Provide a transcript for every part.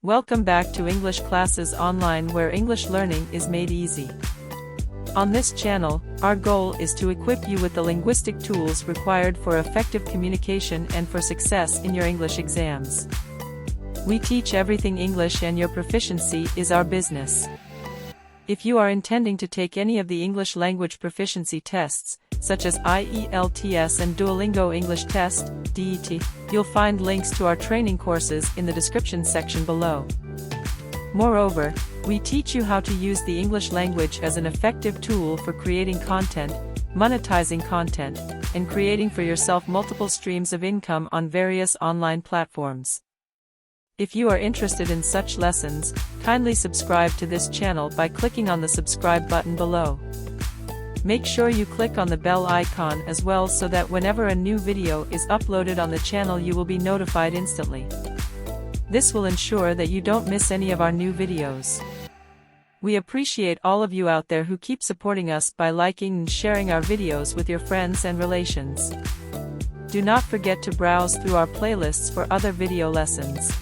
Welcome back to English Classes Online, where English learning is made easy. On this channel, our goal is to equip you with the linguistic tools required for effective communication and for success in your English exams. We teach everything English, and your proficiency is our business. If you are intending to take any of the English language proficiency tests, such as IELTS and Duolingo English Test, DET, you'll find links to our training courses in the description section below. Moreover, we teach you how to use the English language as an effective tool for creating content, monetizing content, and creating for yourself multiple streams of income on various online platforms. If you are interested in such lessons, kindly subscribe to this channel by clicking on the subscribe button below. Make sure you click on the bell icon as well, so that whenever a new video is uploaded on the channel you will be notified instantly. This will ensure that you don't miss any of our new videos. We appreciate all of you out there who keep supporting us by liking and sharing our videos with your friends and relations. Do not forget to browse through our playlists for other video lessons.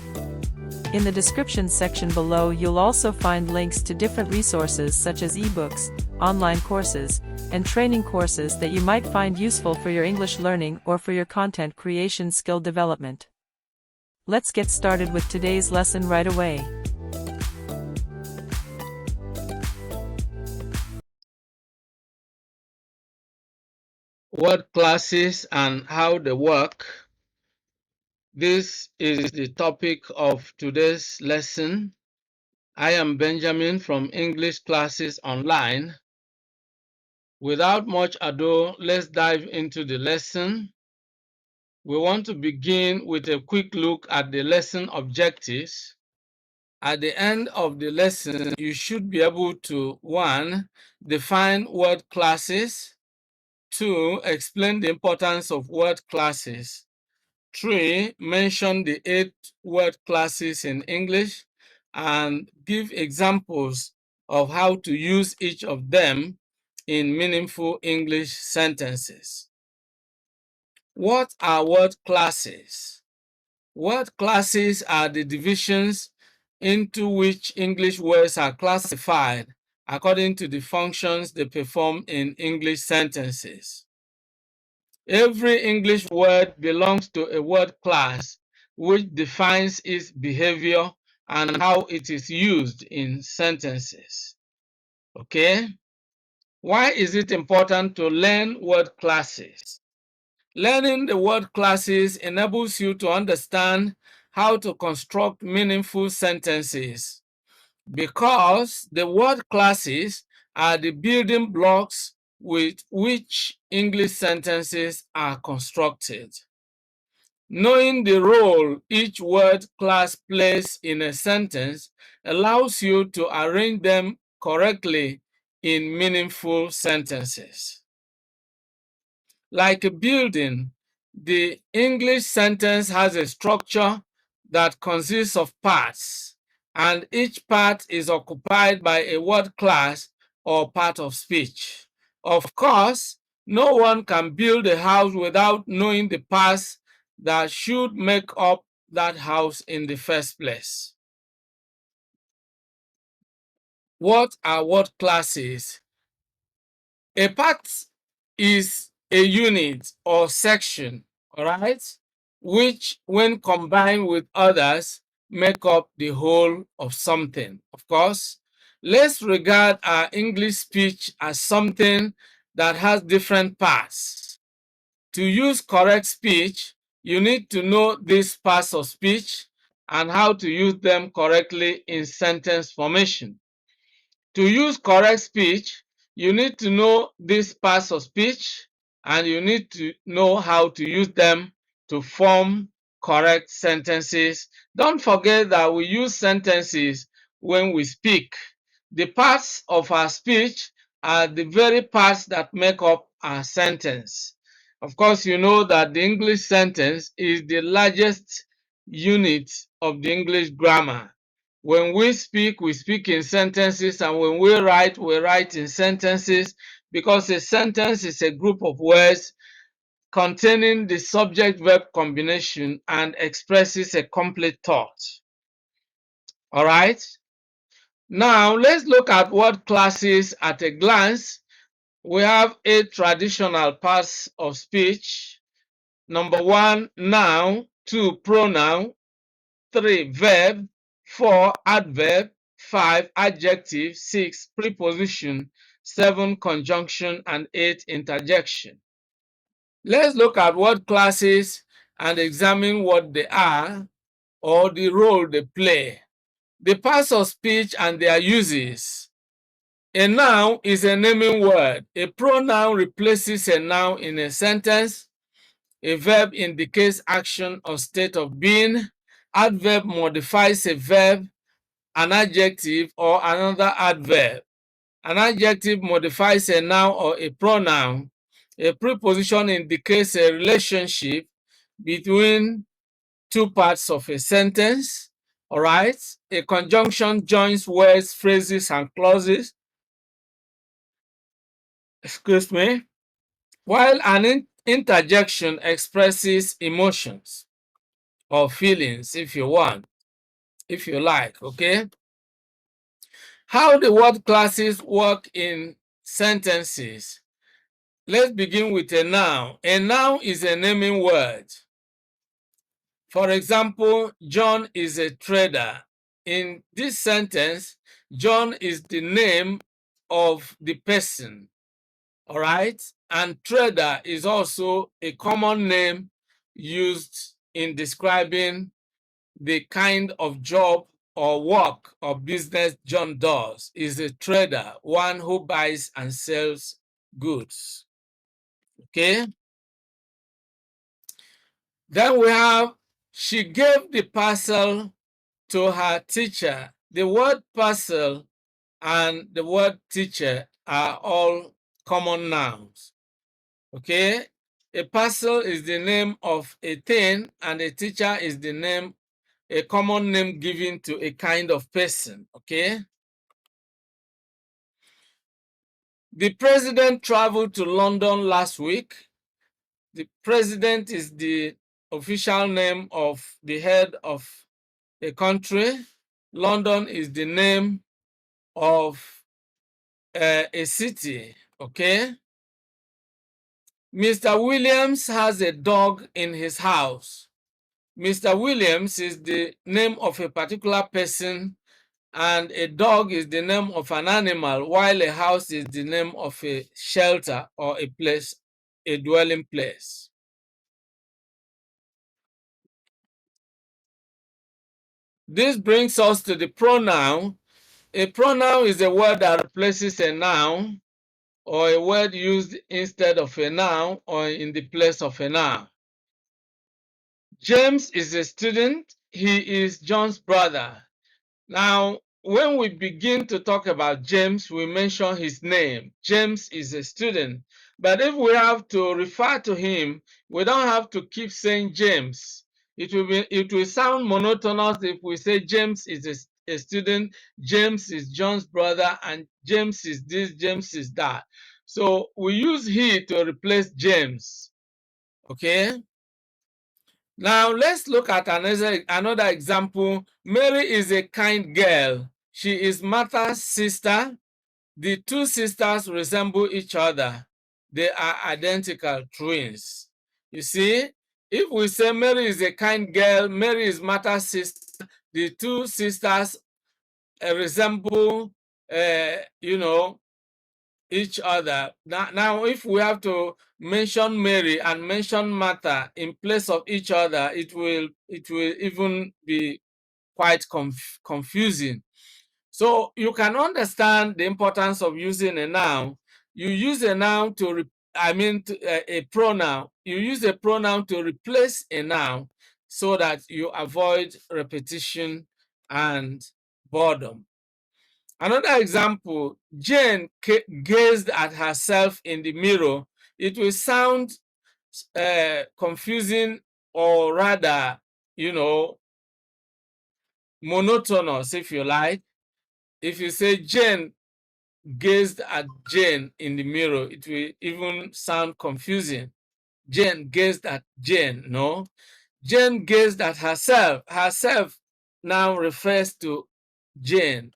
In the description section below you'll also find links to different resources such as ebooks, online courses, and training courses that you might find useful for your English learning or for your content creation skill development. Let's get started with today's lesson right away. Word classes and how they work. This is the topic of today's lesson. I am Benjamin from English Classes Online. Without much ado, let's dive into the lesson. We want to begin with a quick look at the lesson objectives. At the end of the lesson, you should be able to 1. Define word classes, 2. Explain the importance of word classes, 3. Mention the 8 word classes in English and give examples of how to use each of them in meaningful English sentences. What are word classes? Word classes are the divisions into which English words are classified according to the functions they perform in English sentences. Every English word belongs to a word class which defines its behavior and how it is used in sentences. Okay? Why is it important to learn word classes? Learning the word classes enables you to understand how to construct meaningful sentences, because the word classes are the building blocks with which English sentences are constructed. Knowing the role each word class plays in a sentence allows you to arrange them correctly in meaningful sentences. Like a building, the English sentence has a structure that consists of parts, and each part is occupied by a word class or part of speech. Of course, no one can build a house without knowing the parts that should make up that house in the first place. What are word classes? A part is a unit or section, all right, which when combined with others make up the whole of something. Of course, let's regard our English speech as something that has different parts. To use correct speech, you need to know these parts of speech and how to use them correctly in sentence formation. To use correct speech, you need to know these parts of speech, and you need to know how to use them to form correct sentences. Don't forget that we use sentences when we speak. The parts of our speech are the very parts that make up our sentence. Of course, you know that the English sentence is the largest unit of the English grammar. When we speak in sentences, and when we write in sentences, because a sentence is a group of words containing the subject-verb combination and expresses a complete thought. All right. Now let's look at word classes at a glance. We have 8 traditional parts of speech. Number 1, noun. 2, pronoun. 3, verb. 4, adverb. 5, adjective. 6, preposition. 7, conjunction. And 8, interjection. Let's look at word classes and examine what they are or the role they play. The parts of speech and their uses. A noun is a naming word. A pronoun replaces a noun in a sentence. A verb indicates action or state of being. Adverb modifies a verb, an adjective, or another adverb. An adjective modifies a noun or a pronoun. A preposition indicates a relationship between two parts of a sentence. All right. A conjunction joins words, phrases, and clauses. Excuse me. While an interjection expresses emotions or feelings, if you want, if you like, okay? How the word classes work in sentences. Let's begin with a noun. A noun is a naming word. For example, John is a trader. In this sentence, John is the name of the person. All right. And trader is also a common name used in describing the kind of job or work or business John does. Is a trader, one who buys and sells goods. Okay. Then we have, she gave the parcel to her teacher. The word parcel and the word teacher are all common nouns. Okay, a parcel is the name of a thing, and a teacher is the name, a common name given to a kind of person. Okay, the president traveled to London last week. The president is the official name of the head of a country. London is the name of a city. Okay, Mr. Williams has a dog in his house. Mr. Williams is the name of a particular person, and a dog is the name of an animal, while a house is the name of a shelter or a place, a dwelling place. This brings us to the pronoun. A pronoun is a word that replaces a noun, or a word used instead of a noun or in the place of a noun. James is a student. He is John's brother. Now, when we begin to talk about James, we mention his name. James is a student. But if we have to refer to him, we don't have to keep saying James. It will sound monotonous if we say James is a student, James is John's brother, and James is this, James is that. So we use he to replace James. Okay? Now let's look at another example. Mary is a kind girl. She is Martha's sister. The two sisters resemble each other. They are identical twins. You see, if we say Mary is a kind girl, Mary is Martha's sister, the two sisters resemble, you know, each other. Now, if we have to mention Mary and mention Martha in place of each other, it will even be quite confusing. So you can understand the importance of using a noun. You use a noun a pronoun. You use a pronoun to replace a noun so that you avoid repetition and boredom. Another example, Jane gazed at herself in the mirror. It will sound confusing, or rather, monotonous, if you like. If you say Jane gazed at Jane in the mirror, it will even sound confusing. Jane gazed at Jane, no? Jane gazed at herself. Herself now refers to Jane.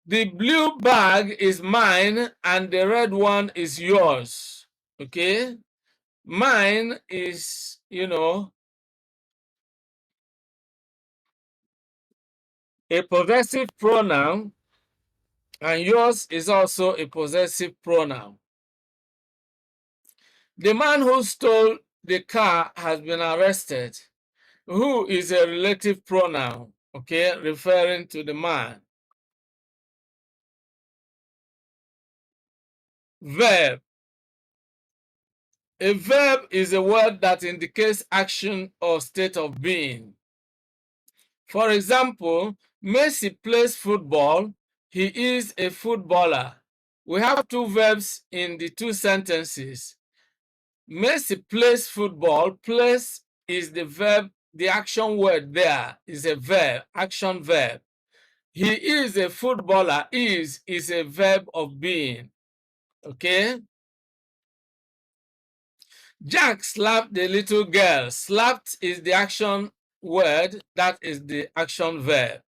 The blue bag is mine and the red one is yours. Okay? Mine is, a possessive pronoun, and yours is also a possessive pronoun. The man who stole the car has been arrested. Who is a relative pronoun, okay, referring to the man. Verb. A verb is a word that indicates action or state of being. For example, Messi plays football. He is a footballer. We have two verbs in the two sentences. Messi plays football. Plays is the verb, the action word there is a verb, action verb. He is a footballer. Is a verb of being. Okay? Jack slapped the little girl. Slapped is the action word, that is the action verb.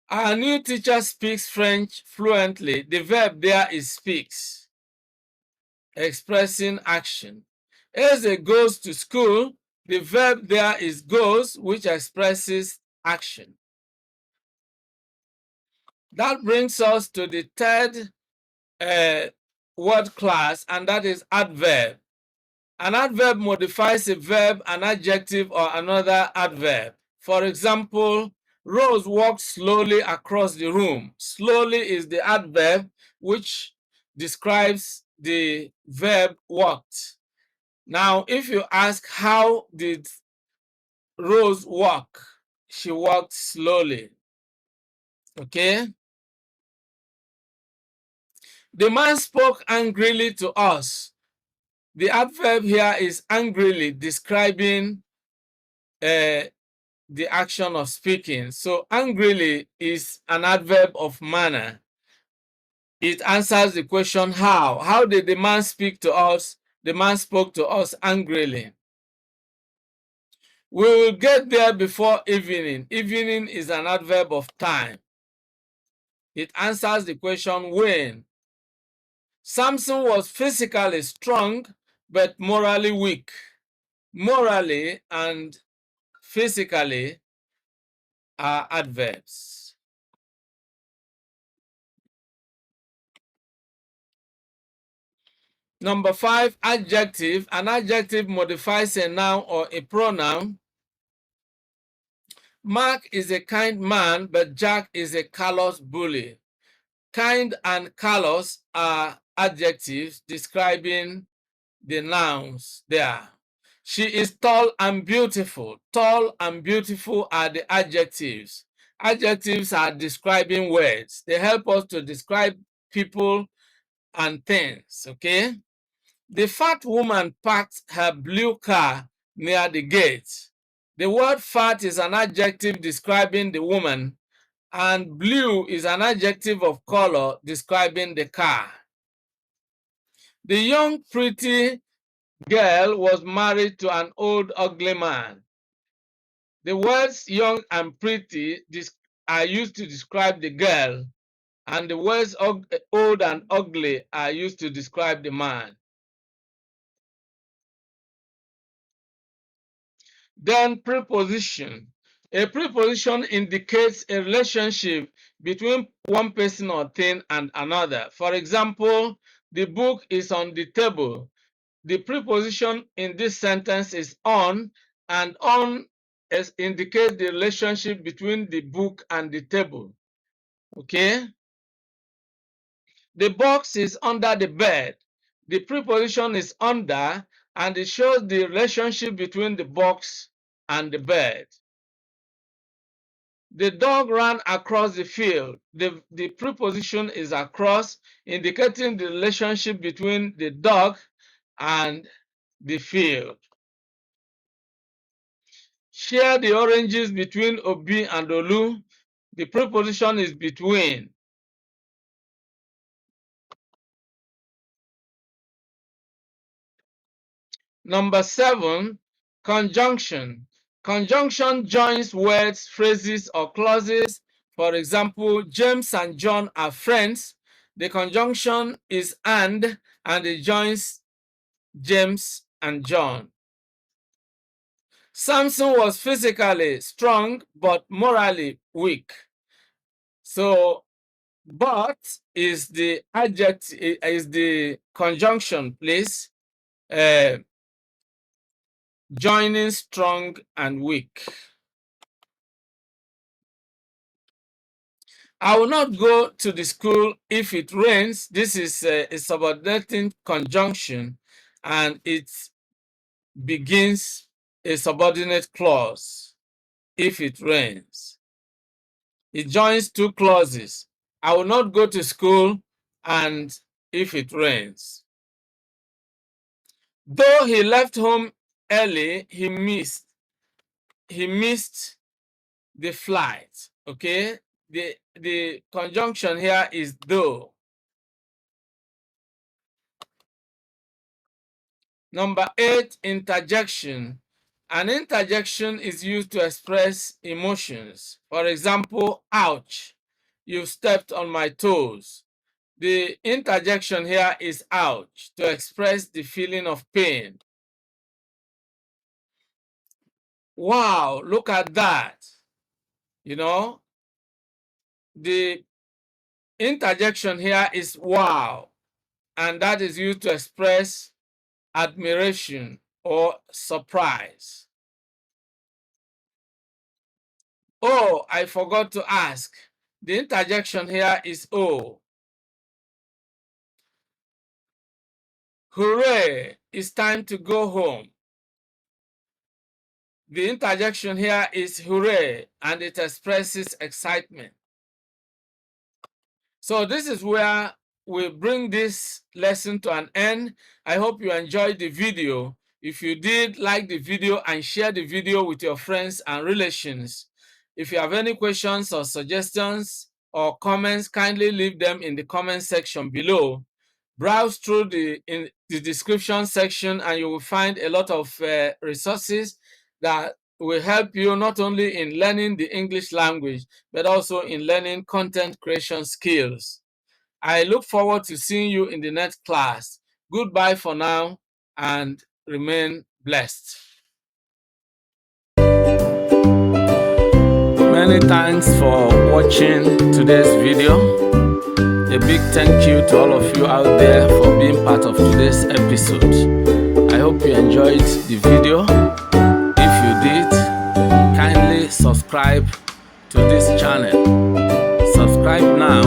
Our new teacher speaks French fluently. The verb there is speaks, expressing action. Eze goes to school. The verb there is goes, which expresses action. That brings us to the third word class, and that is adverb. An adverb modifies a verb, an adjective, or another adverb. For example, Rose walked slowly across the room. Slowly is the adverb which describes the verb walked. Now, if you ask, how did Rose walk? She walked slowly. Okay? The man spoke angrily to us. The adverb here is angrily, describing the action of speaking. So angrily is an adverb of manner. It answers the question how. How did the man speak to us? The man spoke to us angrily. We will get there before evening. Evening is an adverb of time. It answers the question when. Samson was physically strong but morally weak. Morally and physically are adverbs. Number 5, adjective. An adjective modifies a noun or a pronoun. Mark is a kind man, but Jack is a callous bully. Kind and callous are adjectives describing the nouns there. She is tall and beautiful. Tall and beautiful are the adjectives. Adjectives are describing words. They help us to describe people and things, okay? The fat woman parked her blue car near the gate. The word fat is an adjective describing the woman, and blue is an adjective of color describing the car. The young, pretty girl was married to an old, ugly man. The words young and pretty are used to describe the girl, and the words old and ugly are used to describe the man. Then preposition. A preposition indicates a relationship between one person or thing and another. For example, the book is on the table. The preposition in this sentence is on, and on indicates the relationship between the book and the table. Okay? The box is under the bed. The preposition is under, and it shows the relationship between the box and the bed. The dog ran across the field. The preposition is across, indicating the relationship between the dog and the field. Share the oranges between Obi and Olu. The preposition is between. Number 7, conjunction. Conjunction joins words, phrases, or clauses. For example, James and John are friends. The conjunction is and it joins James and John. Samson was physically strong but morally weak. So, but is the adjective, is the conjunction, please, joining strong and weak. I will not go to the school if it rains. This is a subordinating conjunction and it begins a subordinate clause if it rains. It joins two clauses. I will not go to school and if it rains. Though he left home early, he missed the flight. Okay? The conjunction here is though. Number 8, interjection. An interjection is used to express emotions. For example, ouch, you stepped on my toes. The interjection here is ouch, to express the feeling of pain. Wow, look at that. You know, the interjection here is wow, and that is used to express admiration or surprise. Oh, I forgot to ask. The interjection here is oh. Hooray, it's time to go home. The interjection here is hooray, and it expresses excitement. So this is where we bring this lesson to an end. I hope you enjoyed the video. If you did, like the video and share the video with your friends and relations. If you have any questions or suggestions or comments, kindly leave them in the comment section below. Browse through in the description section and you will find a lot of resources that will help you not only in learning the English language, but also in learning content creation skills. I look forward to seeing you in the next class. Goodbye for now and remain blessed. Many thanks for watching today's video. A big thank you to all of you out there for being part of today's episode. I hope you enjoyed the video. If you did, kindly subscribe to this channel. Subscribe now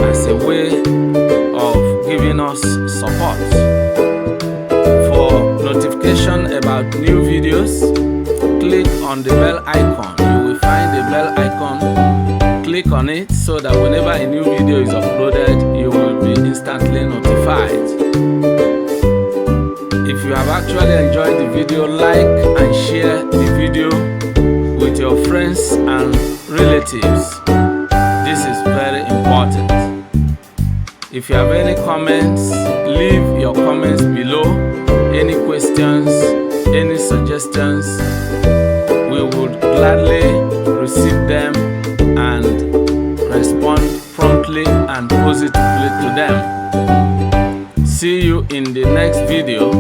as a way of giving us support. For notification about new videos, click on the bell icon. You will find the bell icon. Click on it so that whenever a new video is uploaded, you will be instantly notified. If you have actually enjoyed the video, like and share the video with your friends and relatives. This is very important. If you have any comments, leave your comments below. Any questions, any suggestions, we would gladly receive them and respond promptly and positively to them. See you in the next video.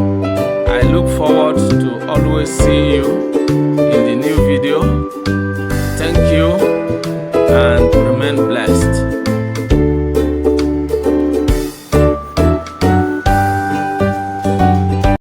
I look forward to always seeing you in the new video. Thank you and remain blessed.